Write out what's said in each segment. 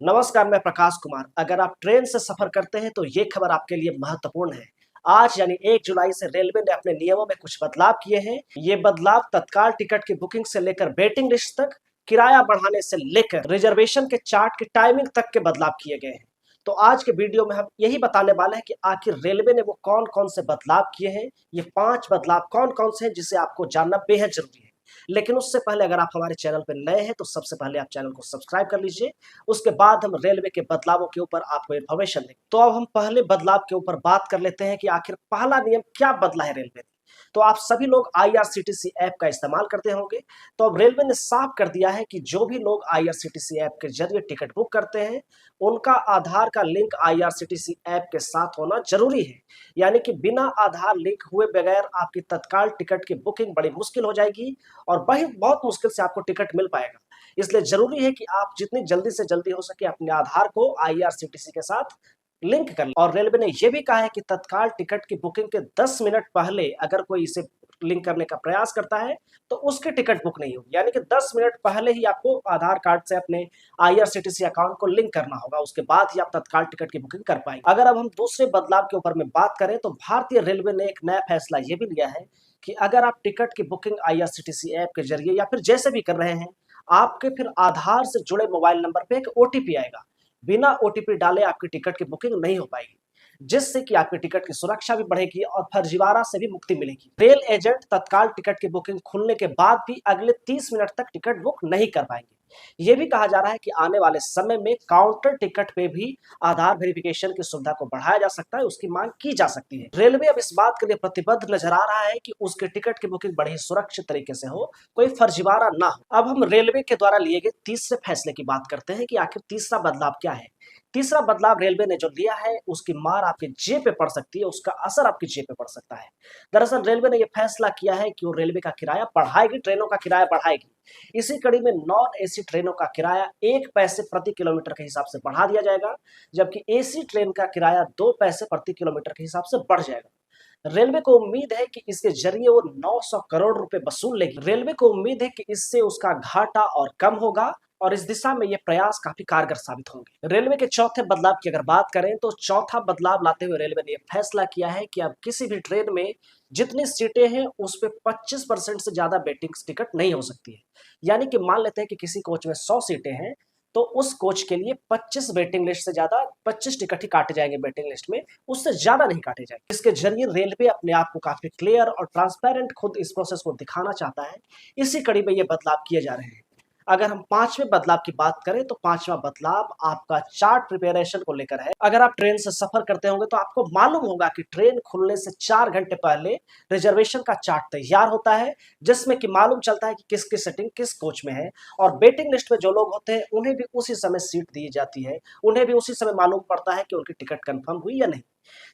नमस्कार, मैं प्रकाश कुमार। अगर आप ट्रेन से सफर करते हैं तो ये खबर आपके लिए महत्वपूर्ण है। आज यानी 1 जुलाई से रेलवे ने अपने नियमों में कुछ बदलाव किए हैं। ये बदलाव तत्काल टिकट की बुकिंग से लेकर वेटिंग लिस्ट तक, किराया बढ़ाने से लेकर रिजर्वेशन के चार्ट की टाइमिंग तक के बदलाव किए गए हैं। तो आज के वीडियो में हम यही बताने वाले हैं कि आखिर रेलवे ने वो कौन-कौन से बदलाव किए हैं। ये 5 बदलाव कौन-कौन से हैं जिसे आपको जानना बेहद जरूरी है। लेकिन उससे पहले अगर आप हमारे चैनल पर नए हैं तो सबसे पहले आप चैनल को सब्सक्राइब कर लीजिए। उसके बाद हम रेलवे के बदलावों के ऊपर आपको इन्फॉर्मेशन देंगे। तो अब हम पहले बदलाव के ऊपर बात कर लेते हैं कि आखिर पहला नियम क्या बदला है रेलवे ने। तो आप सभी लोग आईआरसीटीसी ऐप का इस्तेमाल करते होंगे। तो अब रेलवे ने साफ कर दिया है कि जो भी लोग आईआरसीटीसी ऐप के जरिए टिकट बुक करते हैं, उनका आधार का लिंक आईआरसीटीसी ऐप के साथ होना जरूरी है। यानी कि बिना आधार लिंक हुए बगैर आपकी तत्काल टिकट की बुकिंग बड़ी मुश्किल हो जाएगी और वही बहुत मुश्किल से आपको टिकट मिल पाएगा। इसलिए जरूरी है कि आप जितनी जल्दी से जल्दी हो सके अपने आधार को आईआरसीटीसी के साथ लिंक कर लें। और रेलवे ने यह भी कहा है कि तत्काल टिकट की बुकिंग के 10 मिनट पहले अगर कोई इसे लिंक करने का प्रयास करता है तो उसकी टिकट बुक नहीं होगी। यानी कि 10 मिनट पहले ही आपको आधार कार्ड से अपने आईआरसीटीसी अकाउंट को लिंक करना होगा, उसके बाद ही आप तत्काल टिकट की बुकिंग कर पाएंगे। अगर अब हम दूसरे बदलाव के ऊपर में बात करें तो भारतीय रेलवे ने एक नया फैसला यह भी लिया है कि अगर आप टिकट की बुकिंग आईआरसीटीसी ऐप के जरिए या फिर जैसे भी कर रहे हैं, आपके फिर आधार से जुड़े मोबाइल नंबर पे एक ओटीपी आएगा। बिना ओटीपी डाले आपकी टिकट की बुकिंग नहीं हो पाएगी, जिससे कि आपकी टिकट की सुरक्षा भी बढ़ेगी और फर्जीवाड़ा से भी मुक्ति मिलेगी। रेल एजेंट तत्काल टिकट की बुकिंग खुलने के बाद भी अगले 30 मिनट तक टिकट बुक नहीं कर पाएंगे। यह भी कहा जा रहा है कि आने वाले समय में काउंटर टिकट पे भी आधार वेरिफिकेशन की सुविधा को बढ़ाया जा सकता है, उसकी मांग की जा सकती है। रेलवे अब इस बात के लिए प्रतिबद्ध नजर आ रहा है कि उसके टिकट की बुकिंग बड़े ही सुरक्षित तरीके से हो, कोई फर्जीवाड़ा ना हो। अब हम रेलवे के द्वारा लिए गए तीसरे फैसले की बात करते हैं कि आखिर तीसरा बदलाव क्या है। तीसरा बदलाव रेलवे ने जो लिया है उसकी मार आपके जेब पे पड़ सकती है, उसका असर आपकी जेब पे पड़ सकता है। दरअसल रेलवे ने यह फैसला किया है कि वो रेलवे का किराया बढ़ाएगी, ट्रेनों का किराया बढ़ाएगी। इसी कड़ी में नॉन एसी ट्रेनों का किराया 1 पैसे प्रति किलोमीटर के हिसाब से बढ़ा दिया जाएगा, जबकि एसी ट्रेन का किराया 2 पैसे प्रति किलोमीटर के हिसाब से बढ़ जाएगा। रेलवे को उम्मीद है कि इसके जरिए वो 900 करोड़ रुपए वसूल लेगी। रेलवे को उम्मीद है कि इससे उसका घाटा और कम होगा और इस दिशा में ये प्रयास काफी कारगर साबित होंगे। रेलवे के चौथे बदलाव की अगर बात करें तो चौथा बदलाव लाते हुए रेलवे ने यह फैसला किया है कि अब किसी भी ट्रेन में जितनी सीटें हैं उस पे 25% से ज्यादा वेटिंग टिकट नहीं हो सकती है। यानी कि मान लेते हैं कि किसी कोच में 100 सीटें हैं तो उस कोच के लिए 25 वेटिंग लिस्ट से ज्यादा 25 टिकट ही काटे जाएंगे वेटिंग लिस्ट में, उससे ज्यादा नहीं काटे जाएंगे। इसके जरिए रेलवे अपने आप को काफी क्लियर और ट्रांसपेरेंट खुद इस प्रोसेस को दिखाना चाहता है। इसी कड़ी में ये बदलाव किए जा रहे हैं। अगर हम पांचवें बदलाव की बात करें तो पांचवा बदलाव आपका चार्ट प्रिपरेशन को लेकर है। अगर आप ट्रेन से सफर करते होंगे तो आपको मालूम होगा कि ट्रेन खुलने से 4 घंटे पहले रिजर्वेशन का चार्ट तैयार होता है, जिसमें कि मालूम चलता है कि किसकी सीटिंग किस कोच में है। और वेटिंग लिस्ट में जो लोग होते हैं उन्हें भी उसी समय सीट दी जाती है, उन्हें भी उसी समय मालूम पड़ता है कि उनकी टिकट कंफर्म हुई या नहीं।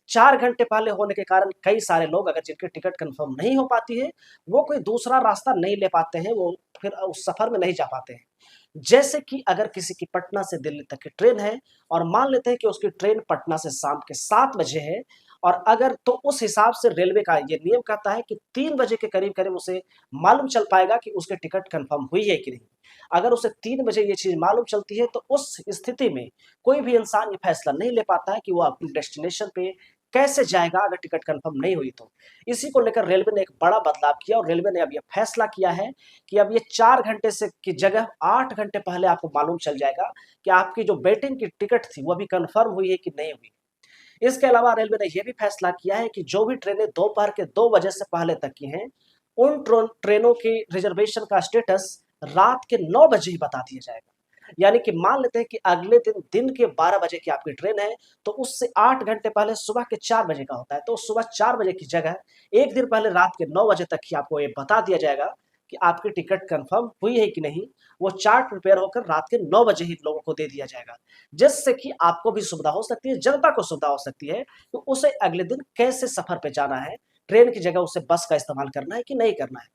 4 घंटे पहले होने के कारण कई सारे लोग अगर जिनकी टिकट कंफर्म नहीं हो पाती है, वो कोई दूसरा रास्ता नहीं ले पाते हैं, वो फिर उस सफर में नहीं जा पाते हैं। जैसे कि अगर किसी की पटना से दिल्ली तक की ट्रेन है और मान लेते हैं कि उसकी ट्रेन पटना से शाम के 7 बजे है, और अगर तो उस हिसाब से रेलवे का ये नियम कहता है कि 3 बजे के करीब-करीब उसे मालूम चल पाएगा कि उसकी टिकट कंफर्म हुई है कि नहीं। अगर उसे 3 बजे ये चीज़ मालूम चलती है तो उस स्थिति में कोई भी इंसान ये फैसला नहीं ले पाता है कि वो अपने डेस्टिनेशन पे कैसे जाएगा अगर टिकट कंफर्म नहीं हुई तो। इसी को लेकर रेलवे ने एक बड़ा बदलाव किया और रेलवे ने अब ये फैसला किया है कि अब ये 4 घंटे से की जगह 8 घंटे पहले आपको मालूम चल जाएगा कि आपकी जो वेटिंग की टिकट थी वो अभी कंफर्म हुई है कि नहीं हुई। इसके अलावा रेलवे ने यह भी फैसला किया है कि जो भी ट्रेनें दोपहर के 2 बजे से पहले तक की हैं, उन ट्रेनों की रिजर्वेशन का स्टेटस रात के 9 बजे ही बता दिया जाएगा। यानी कि मान लेते हैं कि अगले दिन दिन के 12 बजे की आपकी ट्रेन है, तो उससे 8 घंटे पहले सुबह के 4 बजे का होता है, तो सुबह 4 बजे की जगह 1 दिन पहले रात के 9 बजे तक ही आपको ये बता दिया जाएगा कि आपकी टिकट कंफर्म हुई है कि नहीं। वो चार्ट प्रिपेयर होकर रात के 9 बजे ही लोगों को दे दिया जाएगा, जिससे कि आपको भी सुविधा हो सकती है, जनता को सुविधा हो सकती है कि उसे अगले दिन कैसे सफर पे जाना है, ट्रेन की जगह उसे बस का इस्तेमाल करना है कि नहीं करना है।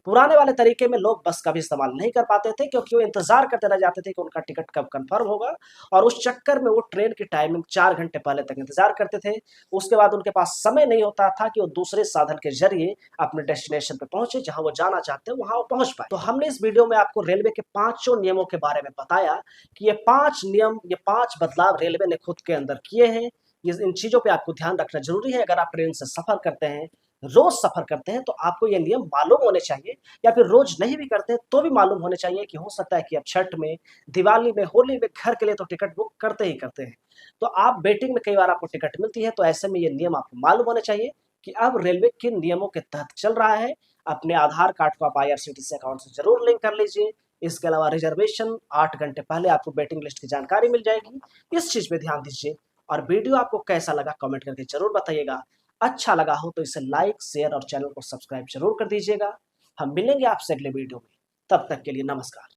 पुराने वाले तरीके में लोग बस का भी इस्तेमाल नहीं कर पाते थे, क्योंकि वो इंतजार करते रह जाते थे कि उनका टिकट कब कंफर्म होगा, और उस चक्कर में वो ट्रेन की टाइमिंग 4 घंटे पहले तक इंतजार करते थे। उसके बाद उनके पास समय नहीं होता था कि वो दूसरे साधन के जरिए अपने डेस्टिनेशन पे पहुंचे, जहां वो जाना चाहते हैं वहां वो पहुंच पाए। तो हमने इस वीडियो में आपको रेलवे के 5 नियमों के बारे में बताया कि ये 5 नियम, ये 5 बदलाव रेलवे ने खुद के अंदर किए हैं। इन चीजों पे आपको ध्यान रखना जरूरी है। अगर आप ट्रेन से सफर करते हैं, रोज सफर करते हैं, तो आपको ये नियम मालूम होने चाहिए, या फिर रोज नहीं भी करते तो भी मालूम होने चाहिए कि हो सकता है कि आप छठ में, दिवाली में, होली में घर के लिए तो टिकट बुक करते ही करते हैं। तो आप वेटिंग में कई बार आपको टिकट मिलती है, तो ऐसे में ये नियम आपको मालूम होने चाहिए कि अब रेलवे किन नियमों के तहत चल रहा है। अपने आधार कार्ड को आप IRCTC अकाउंट से जरूर लिंक कर लीजिए। इसके अलावा रिजर्वेशन 8 घंटे पहले आपको वेटिंग लिस्ट की जानकारी मिल जाएगी। इस चीज पे ध्यान दीजिए। और वीडियो आपको कैसा लगा कमेंट करके जरूर बताइएगा। अच्छा लगा हो तो इसे लाइक, शेयर और चैनल को सब्सक्राइब जरूर कर दीजिएगा। हम मिलेंगे आपसे अगले वीडियो में। तब तक के लिए नमस्कार।